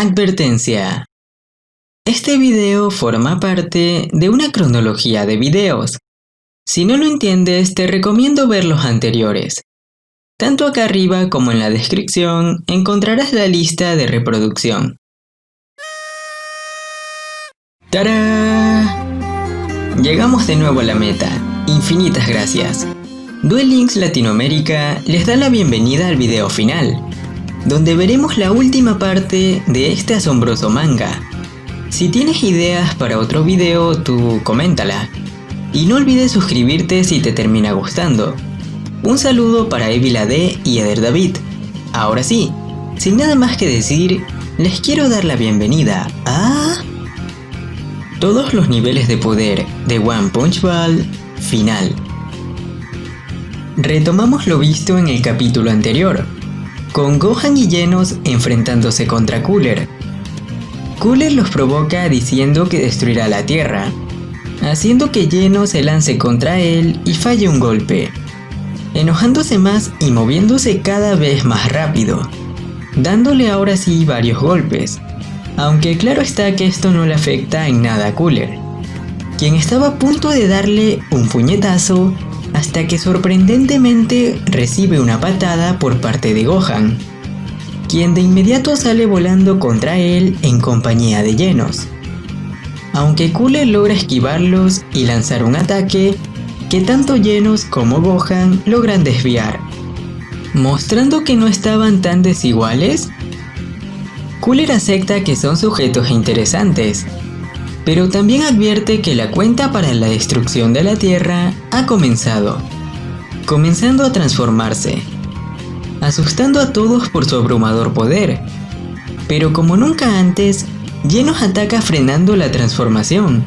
Advertencia. Este video forma parte de una cronología de videos. Si no lo entiendes, te recomiendo ver los anteriores. Tanto acá arriba como en la descripción encontrarás la lista de reproducción. ¡Tarán! Llegamos de nuevo a la meta. Infinitas gracias. Duel Links Latinoamérica les da la bienvenida al video final, donde veremos la última parte de este asombroso manga. Si tienes ideas para otro video, tú coméntala. Y no olvides suscribirte si te termina gustando. Un saludo para Evila D y Eder David. Ahora sí, sin nada más que decir, les quiero dar la bienvenida a... todos los niveles de poder de One Punch Ball final. Retomamos lo visto en el capítulo anterior, con Gohan y Genos enfrentándose contra Cooler. Cooler los provoca diciendo que destruirá la Tierra, haciendo que Genos se lance contra él y falle un golpe, enojándose más y moviéndose cada vez más rápido, dándole ahora sí varios golpes, aunque claro está que esto no le afecta en nada a Cooler, quien estaba a punto de darle un puñetazo hasta que sorprendentemente recibe una patada por parte de Gohan, quien de inmediato sale volando contra él en compañía de Genos, aunque Cooler logra esquivarlos y lanzar un ataque que tanto Genos como Gohan logran desviar, mostrando que no estaban tan desiguales. Cooler acepta que son sujetos interesantes, pero también advierte que la cuenta para la destrucción de la Tierra ha comenzando a transformarse, asustando a todos por su abrumador poder. Pero como nunca antes, Genos ataca frenando la transformación.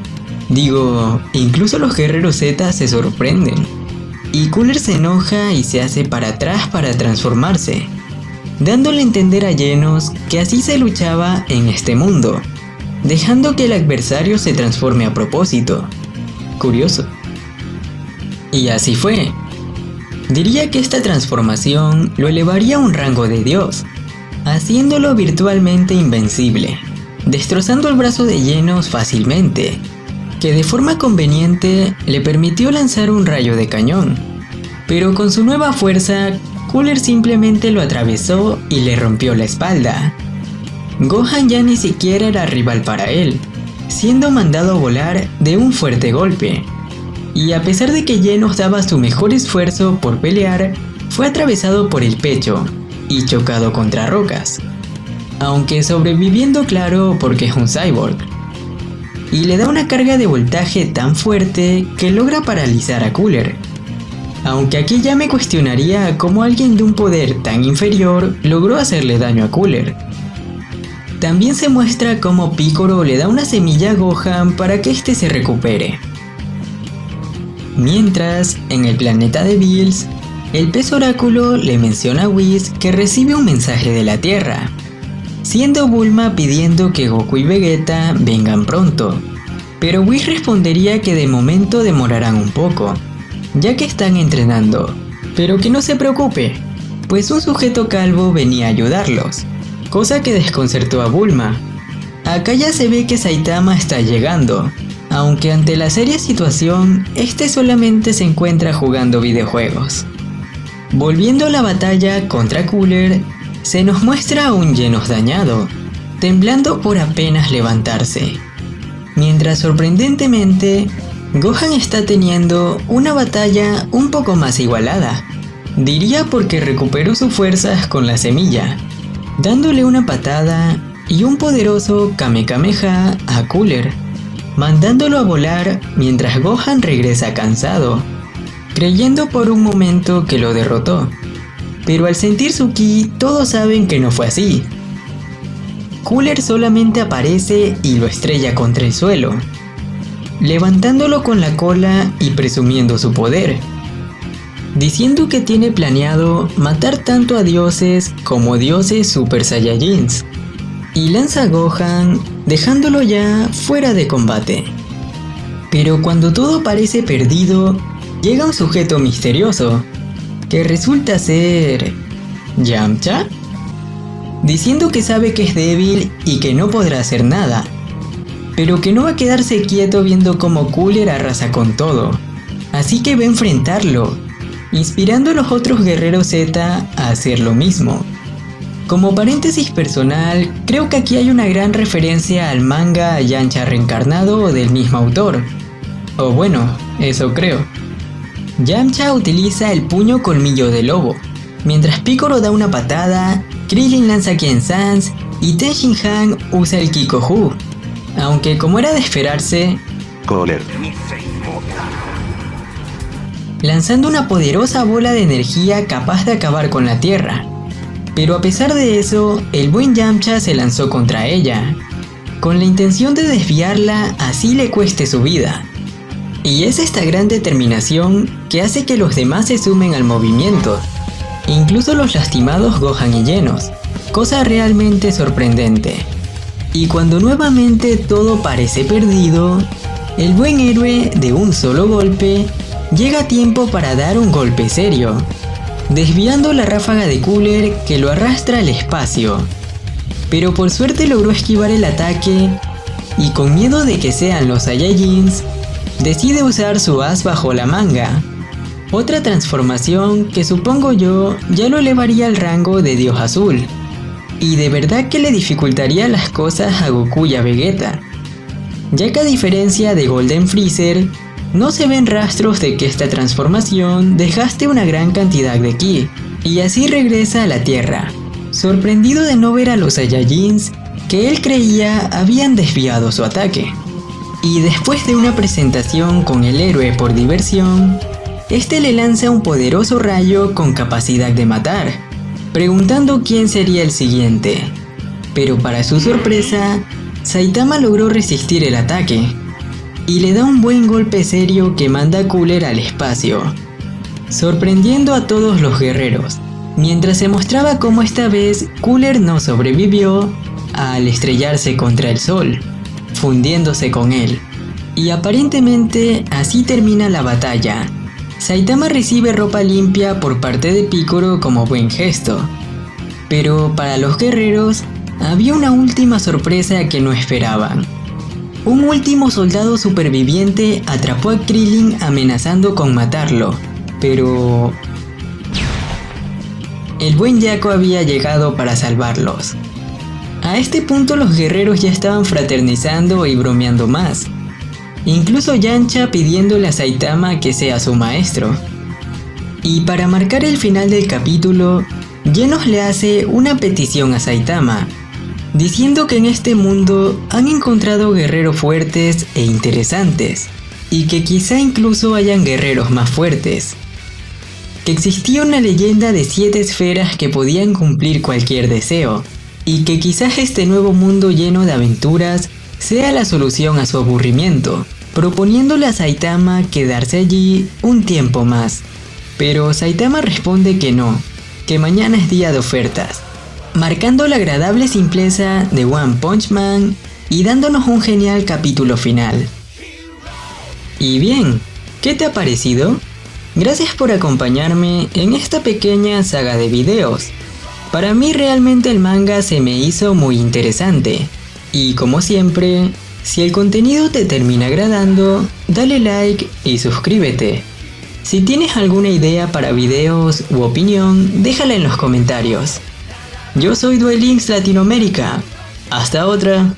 Incluso los guerreros Z se sorprenden, y Cooler se enoja y se hace para atrás para transformarse, dándole a entender a Genos que así se luchaba en este mundo, dejando que el adversario se transforme a propósito. Curioso. Y así fue. Diría que esta transformación lo elevaría a un rango de Dios, haciéndolo virtualmente invencible, destrozando el brazo de Genos fácilmente, que de forma conveniente le permitió lanzar un rayo de cañón, pero con su nueva fuerza, Cooler simplemente lo atravesó y le rompió la espalda. Gohan ya ni siquiera era rival para él, siendo mandado a volar de un fuerte golpe. Y a pesar de que Genos daba su mejor esfuerzo por pelear, fue atravesado por el pecho y chocado contra rocas, aunque sobreviviendo claro porque es un cyborg. Y le da una carga de voltaje tan fuerte que logra paralizar a Cooler. Aunque aquí ya me cuestionaría cómo alguien de un poder tan inferior logró hacerle daño a Cooler. También se muestra cómo Piccolo le da una semilla a Gohan para que éste se recupere. Mientras, en el planeta de Bills, el pez oráculo le menciona a Whis que recibe un mensaje de la Tierra, siendo Bulma pidiendo que Goku y Vegeta vengan pronto, pero Whis respondería que de momento demorarán un poco, ya que están entrenando, pero que no se preocupe, pues un sujeto calvo venía a ayudarlos, cosa que desconcertó a Bulma. Acá ya se ve que Saitama está llegando, aunque ante la seria situación, este solamente se encuentra jugando videojuegos. Volviendo a la batalla contra Cooler, se nos muestra a un Genos dañado, temblando por apenas levantarse, mientras sorprendentemente, Gohan está teniendo una batalla un poco más igualada, diría porque recuperó sus fuerzas con la semilla, dándole una patada y un poderoso Kame Kameha a Cooler, mandándolo a volar mientras Gohan regresa cansado, creyendo por un momento que lo derrotó, pero al sentir su ki todos saben que no fue así. Cooler solamente aparece y lo estrella contra el suelo, levantándolo con la cola y presumiendo su poder, diciendo que tiene planeado matar tanto a dioses como dioses Super Saiyajins, y lanza a Gohan dejándolo ya fuera de combate. Pero cuando todo parece perdido, llega un sujeto misterioso, que resulta ser... ¿Yamcha? diciendo que sabe que es débil y que no podrá hacer nada, pero que no va a quedarse quieto viendo cómo Cooler arrasa con todo, así que va a enfrentarlo, inspirando a los otros guerreros Z a hacer lo mismo. Como paréntesis personal, creo que aquí hay una gran referencia al manga Yamcha reencarnado del mismo autor, o bueno, eso creo. Yamcha utiliza el puño colmillo de lobo, mientras Piccolo da una patada, Krillin lanza Kien Sans y Ten Shin Han usa el Kikohu, aunque como era de esperarse, Cooler lanzando una poderosa bola de energía capaz de acabar con la Tierra. Pero a pesar de eso, el buen Yamcha se lanzó contra ella, con la intención de desviarla así le cueste su vida. Y es esta gran determinación que hace que los demás se sumen al movimiento, incluso los lastimados Gohan y Genos, cosa realmente sorprendente. Y cuando nuevamente todo parece perdido, el buen héroe de un solo golpe llega a tiempo para dar un golpe serio, desviando la ráfaga de Cooler que lo arrastra al espacio. Pero por suerte logró esquivar el ataque y con miedo de que sean los Saiyajins, decide usar su as bajo la manga. Otra transformación que supongo yo ya lo elevaría al rango de Dios Azul. Y de verdad que le dificultaría las cosas a Goku y a Vegeta, ya que a diferencia de Golden Freezer, no se ven rastros de que esta transformación desgaste una gran cantidad de ki, y así regresa a la Tierra, sorprendido de no ver a los Saiyajins que él creía habían desviado su ataque. Y después de una presentación con el héroe por diversión, este le lanza un poderoso rayo con capacidad de matar, preguntando quién sería el siguiente. Pero para su sorpresa, Saitama logró resistir el ataque, y le da un buen golpe serio que manda a Cooler al espacio, sorprendiendo a todos los guerreros, mientras se mostraba cómo esta vez Cooler no sobrevivió al estrellarse contra el sol, fundiéndose con él. Y aparentemente así termina la batalla. Saitama recibe ropa limpia por parte de Piccolo como buen gesto, pero para los guerreros había una última sorpresa que no esperaban. Un último soldado superviviente atrapó a Krillin amenazando con matarlo, pero el buen Jaco había llegado para salvarlos. A este punto los guerreros ya estaban fraternizando y bromeando más, incluso Yamcha pidiéndole a Saitama que sea su maestro. Y para marcar el final del capítulo, Genos le hace una petición a Saitama, diciendo que en este mundo han encontrado guerreros fuertes e interesantes, y que quizá incluso hayan guerreros más fuertes. Que existía una leyenda de 7 esferas que podían cumplir cualquier deseo, y que quizás este nuevo mundo lleno de aventuras sea la solución a su aburrimiento, proponiéndole a Saitama quedarse allí un tiempo más. Pero Saitama responde que no, que mañana es día de ofertas, marcando la agradable simpleza de One Punch Man y dándonos un genial capítulo final. Y bien, ¿qué te ha parecido? Gracias por acompañarme en esta pequeña saga de videos. Para mí realmente el manga se me hizo muy interesante. Y como siempre, si el contenido te termina agradando, dale like y suscríbete. Si tienes alguna idea para videos u opinión, déjala en los comentarios. Yo soy Duel Links Latinoamérica. Hasta otra.